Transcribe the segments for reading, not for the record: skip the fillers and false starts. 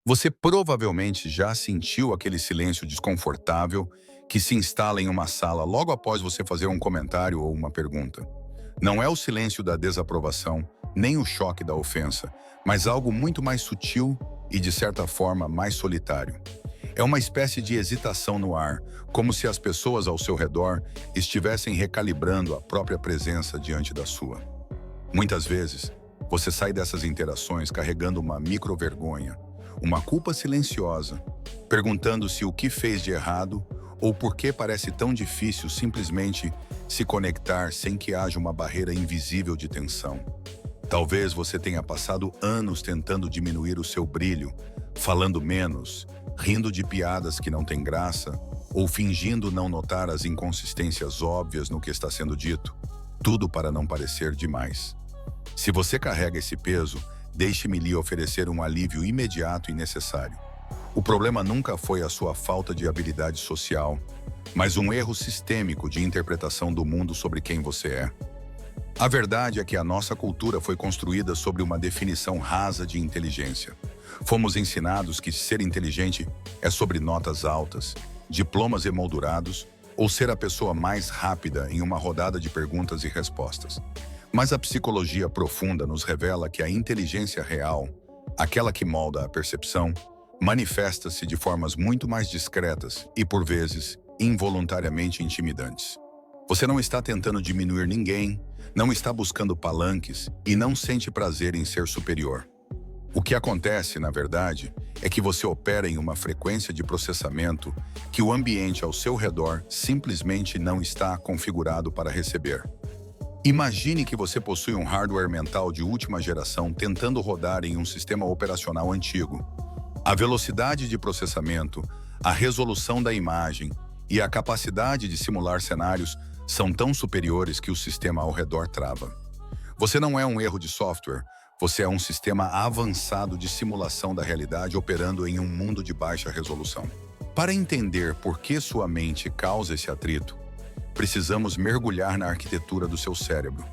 Você provavelmente já sentiu aquele silêncio desconfortável que se instala em uma sala logo após você fazer um comentário ou uma pergunta. Não é o silêncio da desaprovação, nem o choque da ofensa, mas algo muito mais sutil e, de certa forma, mais solitário. É uma espécie de hesitação no ar, como se as pessoas ao seu redor estivessem recalibrando a própria presença diante da sua. Muitas vezes, você sai dessas interações carregando uma microvergonha, uma culpa silenciosa, perguntando-se o que fez de errado ou por que parece tão difícil simplesmente se conectar sem que haja uma barreira invisível de tensão. Talvez você tenha passado anos tentando diminuir o seu brilho, falando menos, rindo de piadas que não têm graça ou fingindo não notar as inconsistências óbvias no que está sendo dito, tudo para não parecer demais. Se você carrega esse peso, deixe-me lhe oferecer um alívio imediato e necessário. O problema nunca foi a sua falta de habilidade social, mas um erro sistêmico de interpretação do mundo sobre quem você é. A verdade é que a nossa cultura foi construída sobre uma definição rasa de inteligência. Fomos ensinados que ser inteligente é sobre notas altas, diplomas emoldurados ou ser a pessoa mais rápida em uma rodada de perguntas e respostas. Mas a psicologia profunda nos revela que a inteligência real, aquela que molda a percepção, manifesta-se de formas muito mais discretas e, por vezes, involuntariamente intimidantes. Você não está tentando diminuir ninguém, não está buscando palanques e não sente prazer em ser superior. O que acontece, na verdade, é que você opera em uma frequência de processamento que o ambiente ao seu redor simplesmente não está configurado para receber. Imagine que você possui um hardware mental de última geração tentando rodar em um sistema operacional antigo. A velocidade de processamento, a resolução da imagem e a capacidade de simular cenários são tão superiores que o sistema ao redor trava. Você não é um erro de software, você é um sistema avançado de simulação da realidade operando em um mundo de baixa resolução. Para entender por que sua mente causa esse atrito, precisamos mergulhar na arquitetura do seu cérebro,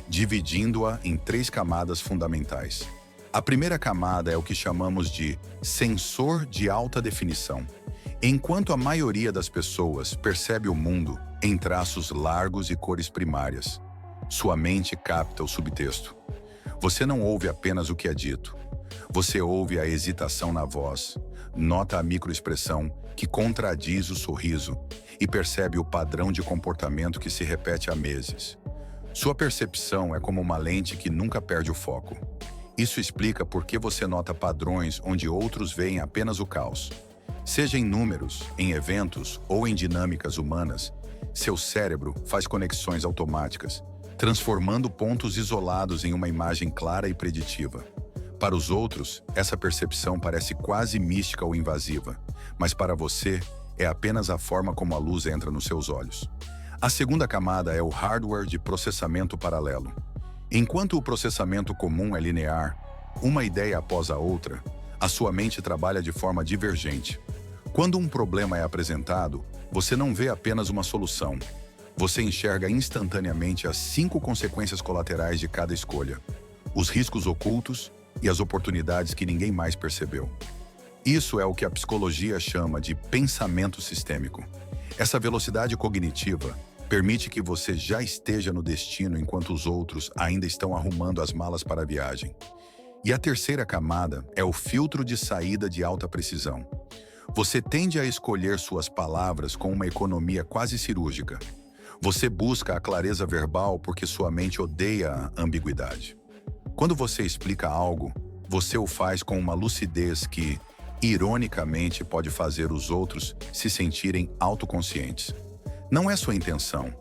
dividindo-a em 3 camadas fundamentais. A primeira camada é o que chamamos de sensor de alta definição. Enquanto a maioria das pessoas percebe o mundo em traços largos e cores primárias, sua mente capta o subtexto. Você não ouve apenas o que é dito. Você ouve a hesitação na voz, nota a microexpressão que contradiz o sorriso e percebe o padrão de comportamento que se repete há meses. Sua percepção é como uma lente que nunca perde o foco. Isso explica por que você nota padrões onde outros veem apenas o caos. Seja em números, em eventos ou em dinâmicas humanas, seu cérebro faz conexões automáticas, transformando pontos isolados em uma imagem clara e preditiva. Para os outros, essa percepção parece quase mística ou invasiva, mas para você, é apenas a forma como a luz entra nos seus olhos. A segunda camada é o hardware de processamento paralelo. Enquanto o processamento comum é linear, uma ideia após a outra, a sua mente trabalha de forma divergente. Quando um problema é apresentado, você não vê apenas uma solução. Você enxerga instantaneamente as 5 consequências colaterais de cada escolha, os riscos ocultos e as oportunidades que ninguém mais percebeu. Isso é o que a psicologia chama de pensamento sistêmico. Essa velocidade cognitiva permite que você já esteja no destino enquanto os outros ainda estão arrumando as malas para a viagem. E a terceira camada é o filtro de saída de alta precisão. Você tende a escolher suas palavras com uma economia quase cirúrgica. Você busca a clareza verbal porque sua mente odeia a ambiguidade. Quando você explica algo, você o faz com uma lucidez que, ironicamente, pode fazer os outros se sentirem autoconscientes. Não é sua intenção,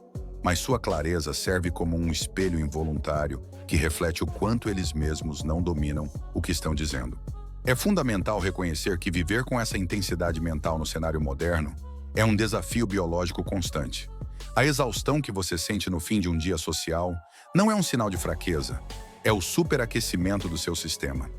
mas sua clareza serve como um espelho involuntário que reflete o quanto eles mesmos não dominam o que estão dizendo. É fundamental reconhecer que viver com essa intensidade mental no cenário moderno é um desafio biológico constante. A exaustão que você sente no fim de um dia social não é um sinal de fraqueza, é o superaquecimento do seu sistema.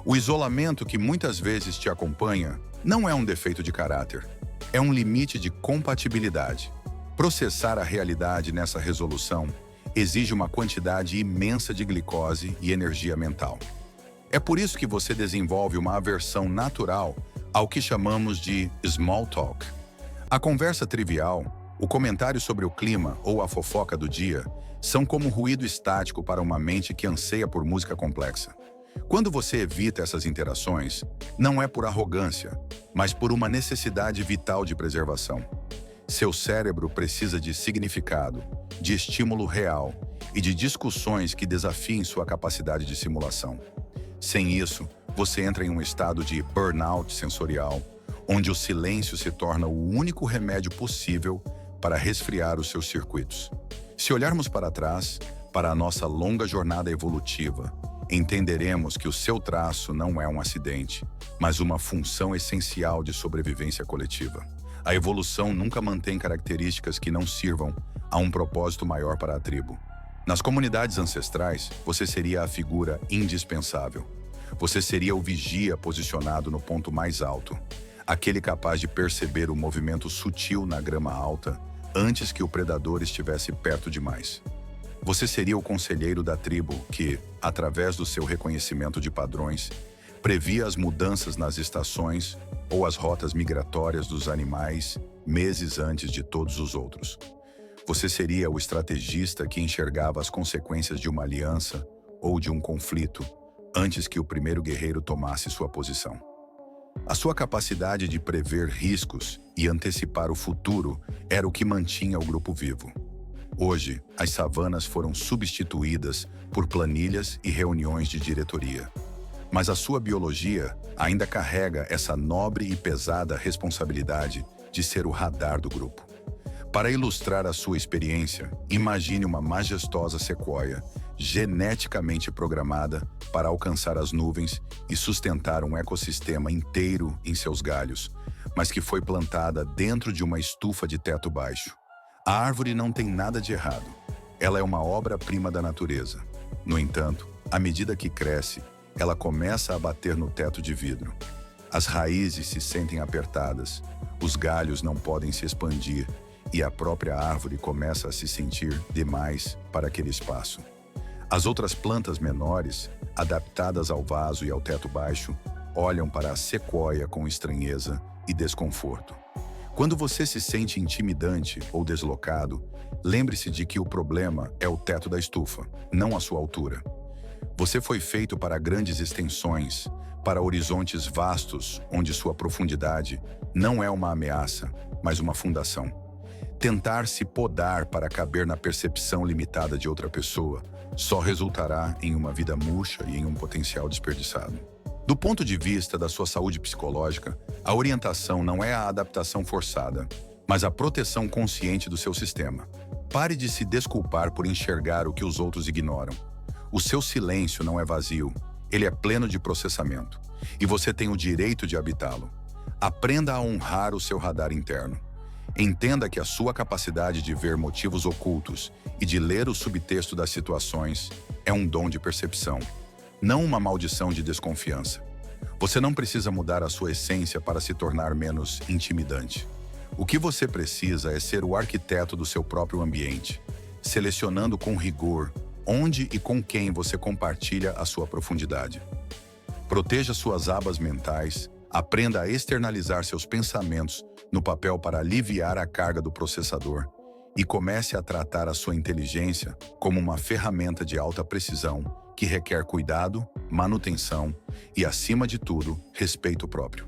O isolamento que muitas vezes te acompanha não é um defeito de caráter, é um limite de compatibilidade. Processar a realidade nessa resolução exige uma quantidade imensa de glicose e energia mental. É por isso que você desenvolve uma aversão natural ao que chamamos de small talk. A conversa trivial, o comentário sobre o clima ou a fofoca do dia são como ruído estático para uma mente que anseia por música complexa. Quando você evita essas interações, não é por arrogância, mas por uma necessidade vital de preservação. Seu cérebro precisa de significado, de estímulo real e de discussões que desafiem sua capacidade de simulação. Sem isso, você entra em um estado de burnout sensorial, onde o silêncio se torna o único remédio possível para resfriar os seus circuitos. Se olharmos para trás, para a nossa longa jornada evolutiva, entenderemos que o seu traço não é um acidente, mas uma função essencial de sobrevivência coletiva. A evolução nunca mantém características que não sirvam a um propósito maior para a tribo. Nas comunidades ancestrais, você seria a figura indispensável. Você seria o vigia posicionado no ponto mais alto, aquele capaz de perceber o movimento sutil na grama alta antes que o predador estivesse perto demais. Você seria o conselheiro da tribo que, através do seu reconhecimento de padrões, previa as mudanças nas estações ou as rotas migratórias dos animais meses antes de todos os outros. Você seria o estrategista que enxergava as consequências de uma aliança ou de um conflito antes que o primeiro guerreiro tomasse sua posição. A sua capacidade de prever riscos e antecipar o futuro era o que mantinha o grupo vivo. Hoje, as savanas foram substituídas por planilhas e reuniões de diretoria. Mas a sua biologia ainda carrega essa nobre e pesada responsabilidade de ser o radar do grupo. Para ilustrar a sua experiência, imagine uma majestosa sequoia geneticamente programada para alcançar as nuvens e sustentar um ecossistema inteiro em seus galhos, mas que foi plantada dentro de uma estufa de teto baixo. A árvore não tem nada de errado. Ela é uma obra-prima da natureza. No entanto, à medida que cresce, ela começa a bater no teto de vidro. As raízes se sentem apertadas, os galhos não podem se expandir e a própria árvore começa a se sentir demais para aquele espaço. As outras plantas menores, adaptadas ao vaso e ao teto baixo, olham para a sequoia com estranheza e desconforto. Quando você se sente intimidante ou deslocado, lembre-se de que o problema é o teto da estufa, não a sua altura. Você foi feito para grandes extensões, para horizontes vastos, onde sua profundidade não é uma ameaça, mas uma fundação. Tentar se podar para caber na percepção limitada de outra pessoa só resultará em uma vida murcha e em um potencial desperdiçado. Do ponto de vista da sua saúde psicológica, a orientação não é a adaptação forçada, mas a proteção consciente do seu sistema. Pare de se desculpar por enxergar o que os outros ignoram. O seu silêncio não é vazio, ele é pleno de processamento, e você tem o direito de habitá-lo. Aprenda a honrar o seu radar interno. Entenda que a sua capacidade de ver motivos ocultos e de ler o subtexto das situações é um dom de percepção, não uma maldição de desconfiança. Você não precisa mudar a sua essência para se tornar menos intimidante. O que você precisa é ser o arquiteto do seu próprio ambiente, selecionando com rigor onde e com quem você compartilha a sua profundidade. Proteja suas abas mentais, aprenda a externalizar seus pensamentos no papel para aliviar a carga do processador e comece a tratar a sua inteligência como uma ferramenta de alta precisão que requer cuidado, manutenção e, acima de tudo, respeito próprio.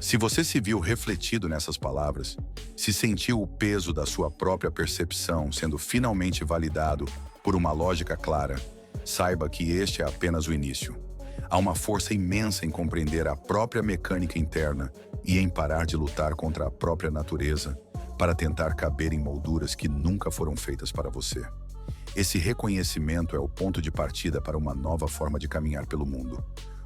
Se você se viu refletido nessas palavras, se sentiu o peso da sua própria percepção sendo finalmente validado por uma lógica clara, saiba que este é apenas o início. Há uma força imensa em compreender a própria mecânica interna e em parar de lutar contra a própria natureza para tentar caber em molduras que nunca foram feitas para você. Esse reconhecimento é o ponto de partida para uma nova forma de caminhar pelo mundo,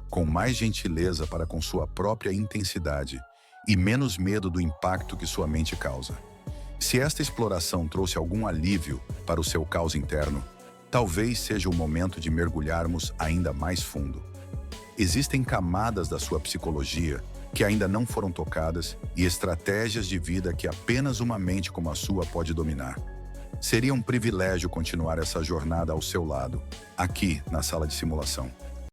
com mais gentileza para com sua própria intensidade e menos medo do impacto que sua mente causa. Se esta exploração trouxe algum alívio para o seu caos interno, talvez seja o momento de mergulharmos ainda mais fundo. Existem camadas da sua psicologia que ainda não foram tocadas e estratégias de vida que apenas uma mente como a sua pode dominar. Seria um privilégio continuar essa jornada ao seu lado, aqui na sala de simulação.